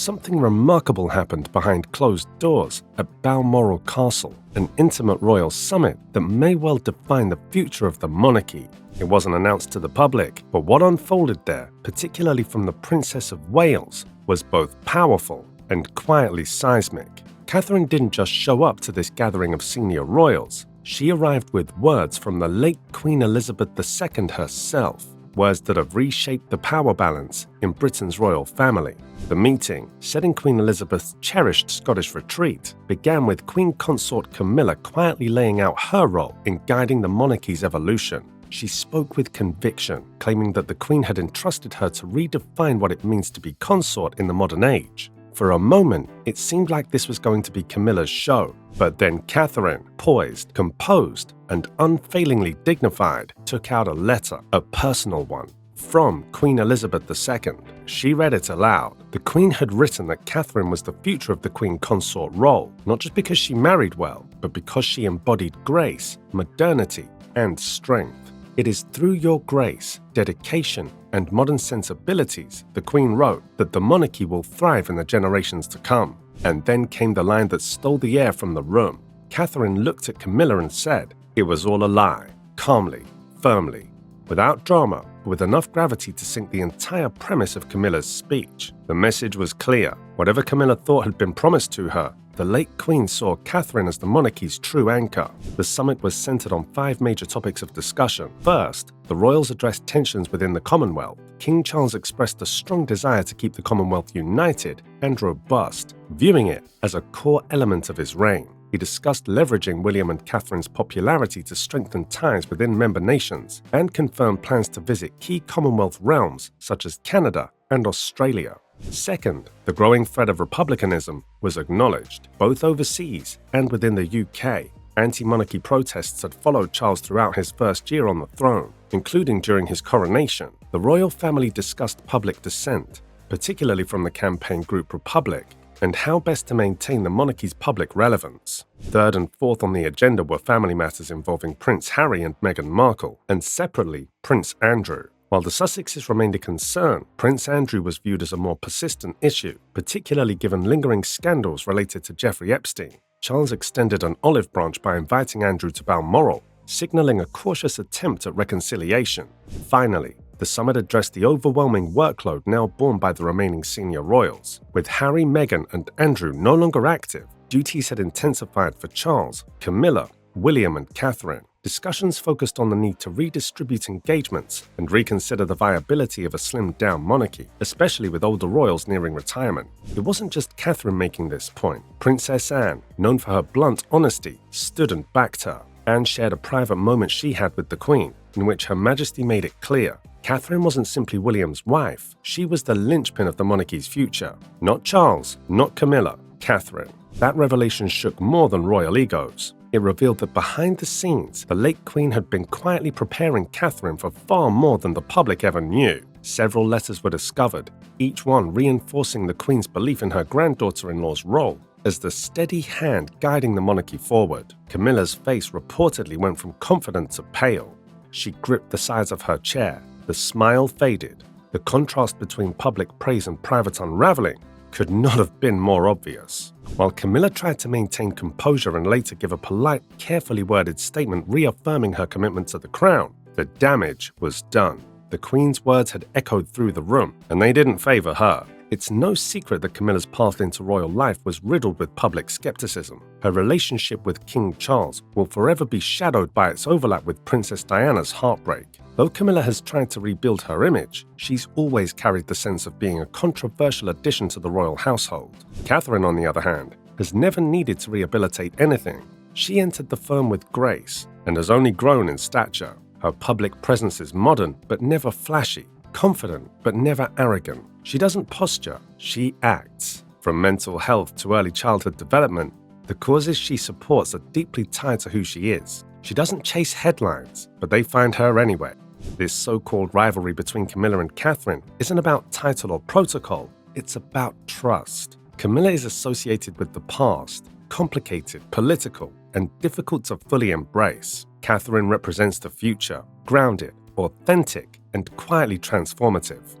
something remarkable happened behind closed doors at Balmoral Castle, an intimate royal summit that may well define the future of the monarchy. It wasn't announced to the public, but what unfolded there, particularly from the Princess of Wales, was both powerful and quietly seismic. Catherine didn't just show up to this gathering of senior royals. She arrived with words from the late Queen Elizabeth II herself, words that have reshaped the power balance in Britain's royal family. The meeting, set in Queen Elizabeth's cherished Scottish retreat, began with Queen Consort Camilla quietly laying out her role in guiding the monarchy's evolution. She spoke with conviction, claiming that the Queen had entrusted her to redefine what it means to be consort in the modern age. For a moment, it seemed like this was going to be Camilla's show, but then Catherine, poised, composed, and unfailingly dignified, took out a letter, a personal one, from Queen Elizabeth II. She read it aloud. The Queen had written that Catherine was the future of the Queen Consort role, not just because she married well, but because she embodied grace, modernity, and strength. It is through your grace, dedication, and modern sensibilities, the Queen wrote, that the monarchy will thrive in the generations to come. And then came the line that stole the air from the room. Catherine looked at Camilla and said, "It was all a lie," calmly, firmly, without drama, but with enough gravity to sink the entire premise of Camilla's speech. The message was clear. Whatever Camilla thought had been promised to her, the late Queen saw Catherine as the monarchy's true anchor. The summit was centered on 5 major topics of discussion. First, the royals addressed tensions within the Commonwealth. King Charles expressed a strong desire to keep the Commonwealth united and robust, viewing it as a core element of his reign. He discussed leveraging William and Catherine's popularity to strengthen ties within member nations and confirmed plans to visit key Commonwealth realms such as Canada and Australia. Second, the growing threat of republicanism was acknowledged, both overseas and within the UK. Anti-monarchy protests had followed Charles throughout his first year on the throne, including during his coronation. The royal family discussed public dissent, particularly from the campaign group Republic, and how best to maintain the monarchy's public relevance. Third and fourth on the agenda were family matters involving Prince Harry and Meghan Markle, and separately, Prince Andrew. While the Sussexes remained a concern, Prince Andrew was viewed as a more persistent issue, particularly given lingering scandals related to Jeffrey Epstein. Charles extended an olive branch by inviting Andrew to Balmoral, signaling a cautious attempt at reconciliation. Finally, the summit addressed the overwhelming workload now borne by the remaining senior royals. With Harry, Meghan, and Andrew no longer active, duties had intensified for Charles, Camilla, William, and Catherine. Discussions focused on the need to redistribute engagements and reconsider the viability of a slimmed-down monarchy, especially with older royals nearing retirement. It wasn't just Catherine making this point. Princess Anne, known for her blunt honesty, stood and backed her. Anne shared a private moment she had with the Queen, in which Her Majesty made it clear Catherine wasn't simply William's wife, she was the linchpin of the monarchy's future. Not Charles, not Camilla, Catherine. That revelation shook more than royal egos. It revealed that behind the scenes, the late Queen had been quietly preparing Catherine for far more than the public ever knew. Several letters were discovered, each one reinforcing the Queen's belief in her granddaughter-in-law's role as the steady hand guiding the monarchy forward. Camilla's face reportedly went from confident to pale. She gripped the sides of her chair. The smile faded. The contrast between public praise and private unraveling could not have been more obvious. While Camilla tried to maintain composure and later give a polite, carefully worded statement reaffirming her commitment to the crown, the damage was done. The Queen's words had echoed through the room, and they didn't favor her. It's no secret that Camilla's path into royal life was riddled with public skepticism. Her relationship with King Charles will forever be shadowed by its overlap with Princess Diana's heartbreak. Though Camilla has tried to rebuild her image, she's always carried the sense of being a controversial addition to the royal household. Catherine, on the other hand, has never needed to rehabilitate anything. She entered the firm with grace and has only grown in stature. Her public presence is modern but never flashy, confident but never arrogant. She doesn't posture, she acts. From mental health to early childhood development, the causes she supports are deeply tied to who she is. She doesn't chase headlines, but they find her anyway. This so-called rivalry between Camilla and Catherine isn't about title or protocol, it's about trust. Camilla is associated with the past, complicated, political, and difficult to fully embrace. Catherine represents the future, grounded, authentic, and quietly transformative.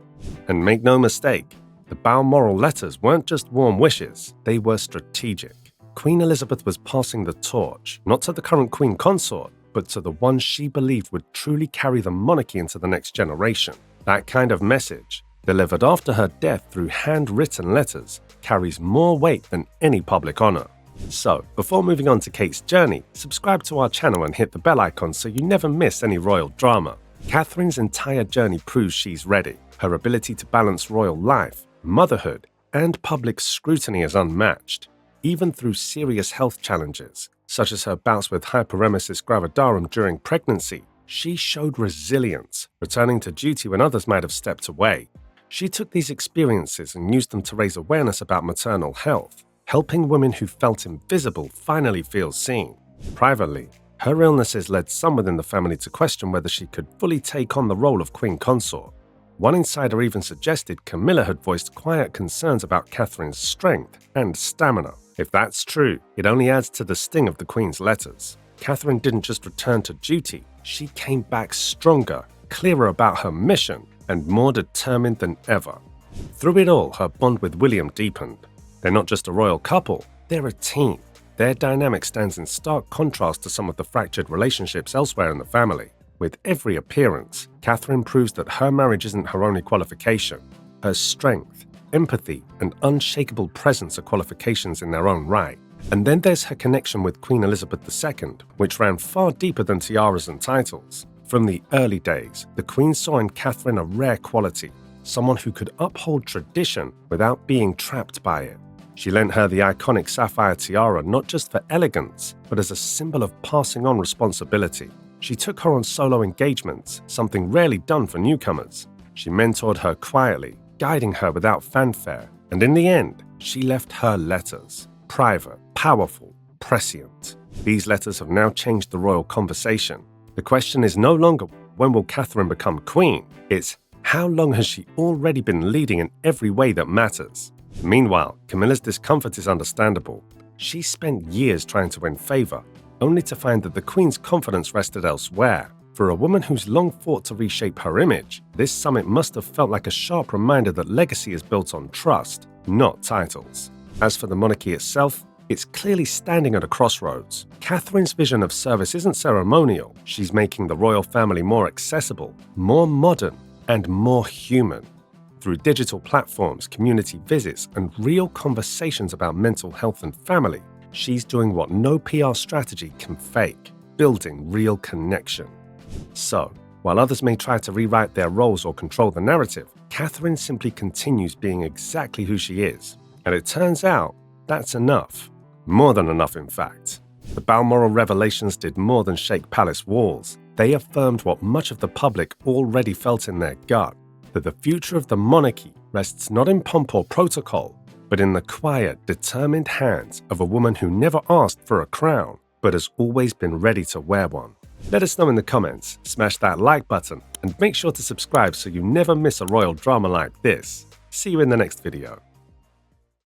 And make no mistake, the The Balmoral letters weren't just warm wishes, they were strategic. Queen Elizabeth was passing the torch, not to the current queen consort, but to the one she believed would truly carry the monarchy into the next generation. That kind of message, delivered after her death through handwritten letters, carries more weight than any public honor. So, before moving on to Kate's journey, subscribe to our channel and hit the bell icon so you never miss any royal drama. Catherine's entire journey proves she's ready. Her ability to balance royal life, motherhood, and public scrutiny is unmatched. Even through serious health challenges, such as her bouts with hyperemesis gravidarum during pregnancy, she showed resilience, returning to duty when others might have stepped away. She took these experiences and used them to raise awareness about maternal health, helping women who felt invisible finally feel seen. Privately, her illnesses led some within the family to question whether she could fully take on the role of queen consort. One insider even suggested Camilla had voiced quiet concerns about Catherine's strength and stamina. If that's true, it only adds to the sting of the Queen's letters. Catherine didn't just return to duty, she came back stronger, clearer about her mission, and more determined than ever. Through it all, her bond with William deepened. They're not just a royal couple, they're a team. Their dynamic stands in stark contrast to some of the fractured relationships elsewhere in the family. With every appearance, Catherine proves that her marriage isn't her only qualification. Her strength, empathy, and unshakable presence are qualifications in their own right. And then there's her connection with Queen Elizabeth II, which ran far deeper than tiaras and titles. From the early days, the Queen saw in Catherine a rare quality, someone who could uphold tradition without being trapped by it. She lent her the iconic sapphire tiara not just for elegance, but as a symbol of passing on responsibility. She took her on solo engagements, something rarely done for newcomers. She mentored her quietly, guiding her without fanfare, and in the end, she left her letters. Private, powerful, prescient. These letters have now changed the royal conversation. The question is no longer, when will Catherine become queen? It's, how long has she already been leading in every way that matters? Meanwhile, Camilla's discomfort is understandable. She spent years trying to win favor, only to find that the Queen's confidence rested elsewhere. For a woman who's long fought to reshape her image, this summit must have felt like a sharp reminder that legacy is built on trust, not titles. As for the monarchy itself, it's clearly standing at a crossroads. Catherine's vision of service isn't ceremonial. She's making the royal family more accessible, more modern, and more human. Through digital platforms, community visits, and real conversations about mental health and family, she's doing what no PR strategy can fake, building real connection. So, while others may try to rewrite their roles or control the narrative, Catherine simply continues being exactly who she is. And it turns out, that's enough. More than enough, in fact. The Balmoral revelations did more than shake palace walls. They affirmed what much of the public already felt in their gut, that the future of the monarchy rests not in pomp or protocol, but in the quiet, determined hands of a woman who never asked for a crown, but has always been ready to wear one. Let us know in the comments, smash that like button, and make sure to subscribe so you never miss a royal drama like this. See you in the next video.